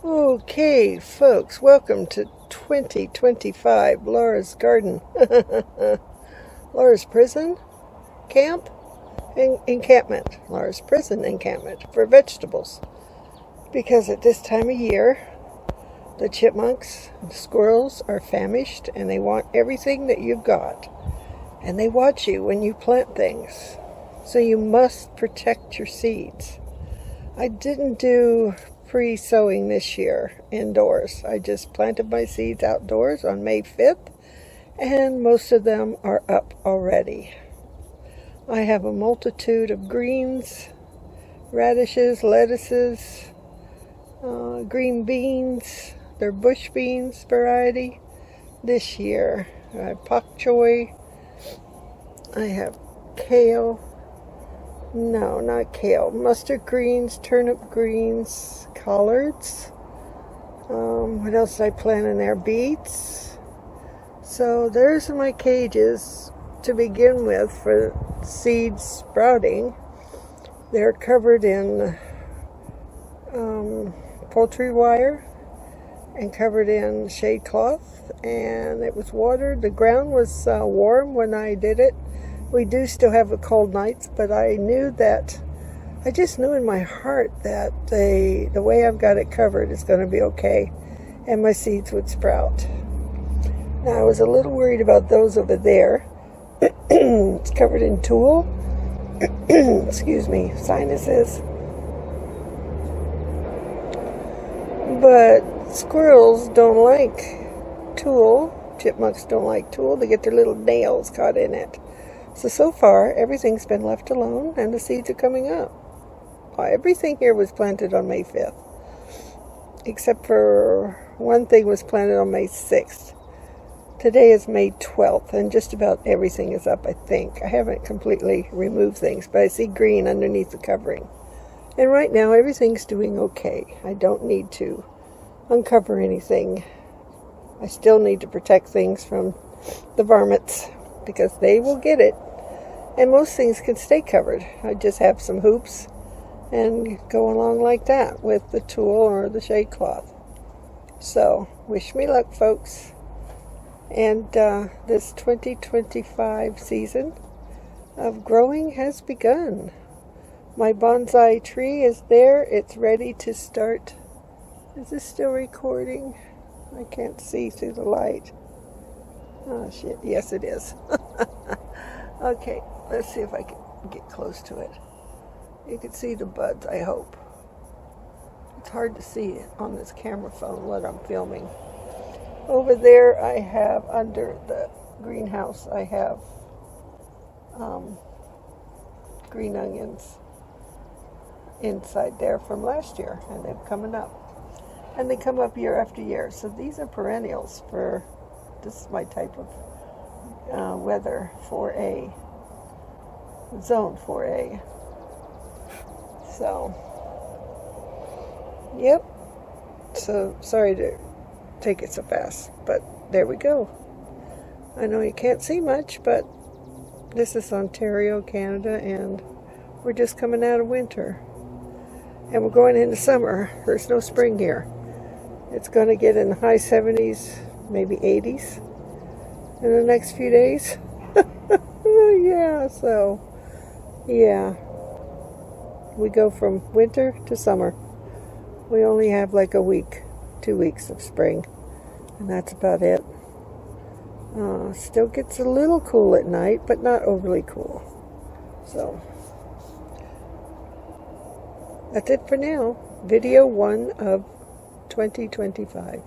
Okay, folks, welcome to 2025 Laura's Garden. Laura's Prison Camp and Encampment. Laura's Prison Encampment for vegetables. Because at this time of year, the chipmunks and the squirrels are famished and they want everything that you've got. And they watch you when you plant things. So you must protect your seeds. I didn't do pre-sowing this year indoors. I just planted my seeds outdoors on May 5th, and most of them are up already. I have a multitude of greens, radishes, lettuces, green beans. They're bush beans variety this year. I have pak choy. I have kale. No, not kale. Mustard greens, turnip greens, collards. What else did I plant in there? Beets. So there's my cages to begin with for seeds sprouting. They're covered in poultry wire and covered in shade cloth, and it was watered. The ground was warm when I did it. We do still have the cold nights, but I just knew in my heart that the way I've got it covered is going to be okay, and my seeds would sprout. Now, I was a little worried about those over there. It's covered in tulle. Excuse me, sinuses. But squirrels don't like tulle. Chipmunks don't like tulle. They get their little nails caught in it. So far, everything's been left alone, and the seeds are coming up. Everything here was planted on May 5th, except for one thing was planted on May 6th. Today is May 12th, and just about everything is up, I think. I haven't completely removed things, but I see green underneath the covering. And right now, everything's doing okay. I don't need to uncover anything. I still need to protect things from the varmints, because they will get it. And most things can stay covered. I just have some hoops and go along like that with the tulle or the shade cloth. So, wish me luck, folks. And this 2025 season of growing has begun. My bonsai tree is there. It's ready to start. Is this still recording? I can't see through the light. Oh, shit. Yes, it is. Okay, let's see if I can get close to it. You can see the buds, I hope. It's hard to see on this camera phone what I'm filming. Over there, I have, under the greenhouse, I have green onions inside there from last year, and they're coming up. And they come up year after year. So these are perennials for... This is my type of weather, 4A, zone 4A. So, yep. So, sorry to take it so fast, but there we go. I know you can't see much, but this is Ontario, Canada, and we're just coming out of winter. And we're going into summer. There's no spring here. It's going to get in the high 70s, maybe 80s in the next few days. Yeah, we go from winter to summer. We only have like a week, 2 weeks of spring, and that's about it. Still gets a little cool at night, but not overly cool. So that's it for now. Video 1 of 2025.